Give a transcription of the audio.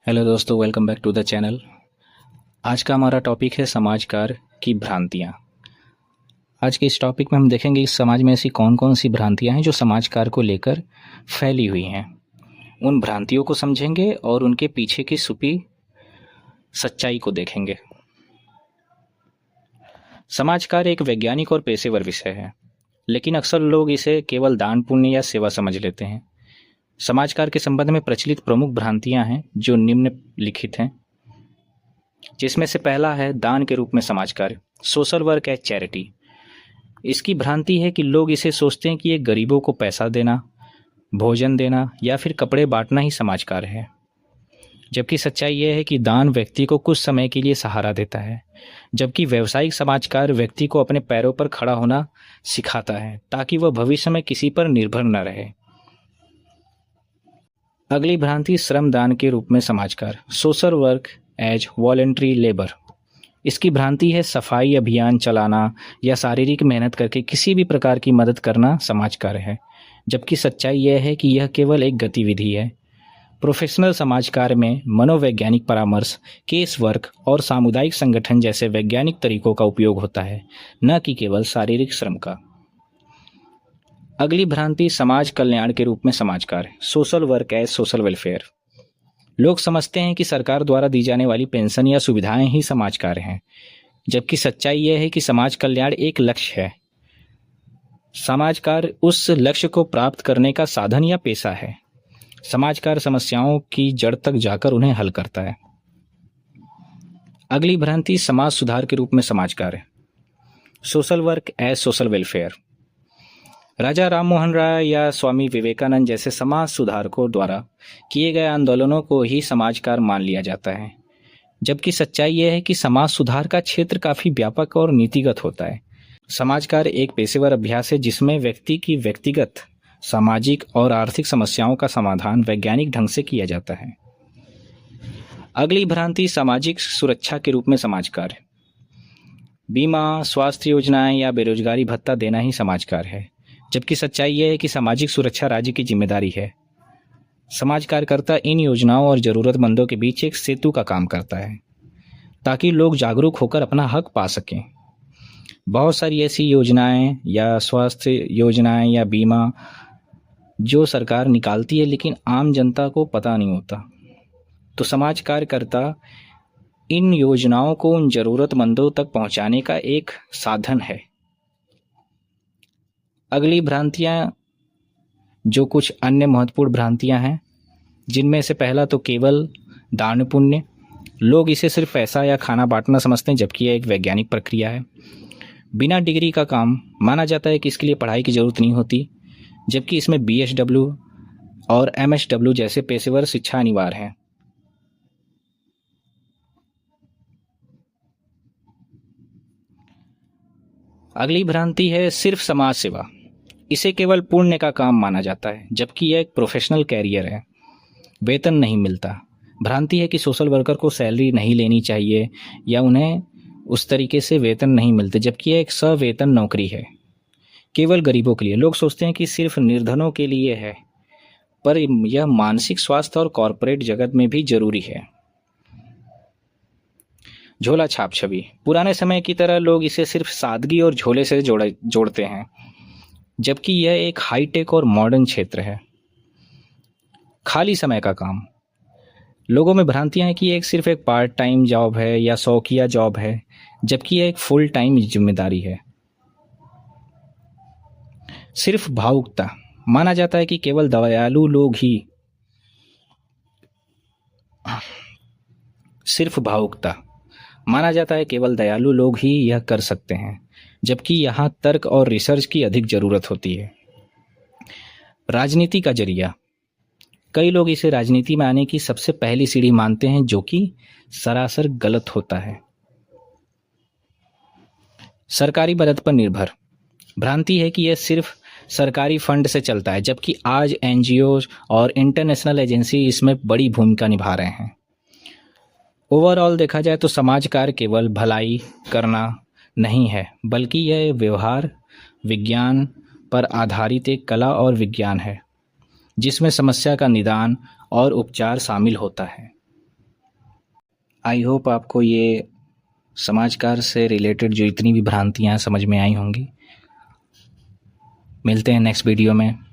Hello दोस्तों, welcome back to the channel. आज का हमारा टॉपिक है समाजकार की भ्रांतियाँ। आज के इस टॉपिक में हम देखेंगे इस समाज में ऐसी कौन कौन सी भ्रांतियाँ हैं जो समाजकार को लेकर फैली हुई हैं। उन भ्रांतियों को समझेंगे और उनके पीछे की छुपी सच्चाई को देखेंगे। समाजकार एक वैज्ञानिक और पेशेवर विषय है, लेकिन अक्सर लोग इसे केवल दान पुण्य या सेवा समझ लेते हैं। समाजकार के संबंध में प्रचलित प्रमुख भ्रांतियां हैं जो निम्नलिखित हैं, जिसमें से पहला है दान के रूप में समाजकार, सोशल वर्क एज चैरिटी। इसकी भ्रांति है कि लोग इसे सोचते हैं कि ये गरीबों को पैसा देना, भोजन देना या फिर कपड़े बांटना ही समाजकार है, जबकि सच्चाई यह है कि दान व्यक्ति को कुछ समय के लिए सहारा देता है, जबकि व्यावसायिक समाजकार व्यक्ति को अपने पैरों पर खड़ा होना सिखाता है ताकि वह भविष्य में किसी पर निर्भर न रहे। अगली भ्रांति श्रमदान के रूप में समाजकार, social work as voluntary labour. इसकी भ्रांति है सफाई अभियान चलाना या शारीरिक मेहनत करके किसी भी प्रकार की मदद करना समाजकार है, जबकि सच्चाई यह है कि यह केवल एक गतिविधि है। प्रोफेशनल समाजकार में मनोवैज्ञानिक परामर्श, केस वर्क और सामुदायिक संगठन जैसे वैज्ञानिक तरीकों का उपयोग होता है, न कि केवल शारीरिक श्रम का। अगली भ्रांति समाज कल्याण के रूप में समाजकार, social work as social welfare. लोग समझते हैं कि सरकार द्वारा दी जाने वाली पेंशन या सुविधाएं ही समाजकार हैं, जबकि सच्चाई यह है कि समाज कल्याण एक लक्ष्य है। समाजकार उस लक्ष्य को प्राप्त करने का साधन या पेशा है। समाजकार समस्याओं की जड़ तक जाकर उन्हें हल करता है। अगली भ्रांति समाज सुधार के रूप में समाजकार है, social work as social welfare. Raja Ram Mohan Roy या स्वामी विवेकानंद जैसे समाज सुधारकों द्वारा किए गए आंदोलनों को ही समाजकार मान लिया जाता है, जबकि सच्चाई यह है कि समाज सुधार का क्षेत्र काफी व्यापक और नीतिगत होता है। समाजकार एक पेशेवर अभ्यास है जिसमें व्यक्ति की व्यक्तिगत, सामाजिक और आर्थिक समस्याओं का समाधान वैज्ञानिक ढंग से किया जाता है। अगली भ्रांति सामाजिक सुरक्षा के रूप में समाजकार है। बीमा, स्वास्थ्य योजनाएं या बेरोजगारी भत्ता देना ही समाजकार है, जबकि सच्चाई यह है कि सामाजिक सुरक्षा राज्य की जिम्मेदारी है। समाज कार्यकर्ता इन योजनाओं और जरूरतमंदों के बीच एक सेतु का काम करता है ताकि लोग जागरूक होकर अपना हक पा सकें। बहुत सारी ऐसी योजनाएं या स्वास्थ्य योजनाएं या बीमा जो सरकार निकालती है लेकिन आम जनता को पता नहीं होता, तो समाज कार्यकर्ता इन योजनाओं को उन जरूरतमंदों तक पहुंचाने का एक साधन है। अगली भ्रांतियां जो कुछ अन्य महत्वपूर्ण भ्रांतियां हैं, जिनमें से पहला तो केवल दान पुण्य। लोग इसे सिर्फ पैसा या खाना बांटना समझते हैं, जबकि यह एक वैज्ञानिक प्रक्रिया है। बिना डिग्री का काम माना जाता है कि इसके लिए पढ़ाई की जरूरत नहीं होती, जबकि इसमें BSW और MSW जैसे पेशेवर शिक्षा अनिवार्य है। अगली भ्रांति है सिर्फ समाज सेवा। इसे केवल पुण्य का काम माना जाता है, जबकि यह एक प्रोफेशनल कैरियर है, वेतन नहीं मिलता। भ्रांति है कि सोशल वर्कर को सैलरी नहीं लेनी चाहिए या उन्हें उस तरीके से वेतन नहीं मिलते, जबकि यह एक सवेतन नौकरी है, केवल गरीबों के लिए। लोग सोचते हैं कि सिर्फ निर्धनों के लिए है, पर यह मानसिक स्वास्थ्य और कॉरपोरेट जगत में भी जरूरी है। झोला छाप छवि। पुराने समय की तरह लोग इसे सिर्फ सादगी और झोले से जोड़ते हैं, जबकि यह एक हाईटेक और मॉडर्न क्षेत्र है। खाली समय का काम। लोगों में भ्रांतियां हैं कि यह सिर्फ एक पार्ट टाइम जॉब है या शौकिया जॉब है, जबकि यह एक फुल टाइम जिम्मेदारी है। सिर्फ भावुकता। माना जाता है कि केवल दयालु लोग ही यह कर सकते हैं, जबकि यहाँ तर्क और रिसर्च की अधिक जरूरत होती है। राजनीति का जरिया। कई लोग इसे राजनीति में आने की सबसे पहली सीढ़ी मानते हैं, जो कि सरासर गलत होता है। सरकारी मदद पर निर्भर। भ्रांति है कि यह सिर्फ सरकारी फंड से चलता है, जबकि आज NGO और इंटरनेशनल एजेंसी इसमें बड़ी भूमिका निभा रहे हैं। ओवरऑल देखा जाए तो समाजकार केवल भलाई करना नहीं है, बल्कि यह व्यवहार विज्ञान पर आधारित एक कला और विज्ञान है, जिसमें समस्या का निदान और उपचार शामिल होता है। आई होप आपको ये समाजकार से रिलेटेड जो इतनी भी भ्रांतियाँ समझ में आई होंगी। मिलते हैं नेक्स्ट वीडियो में।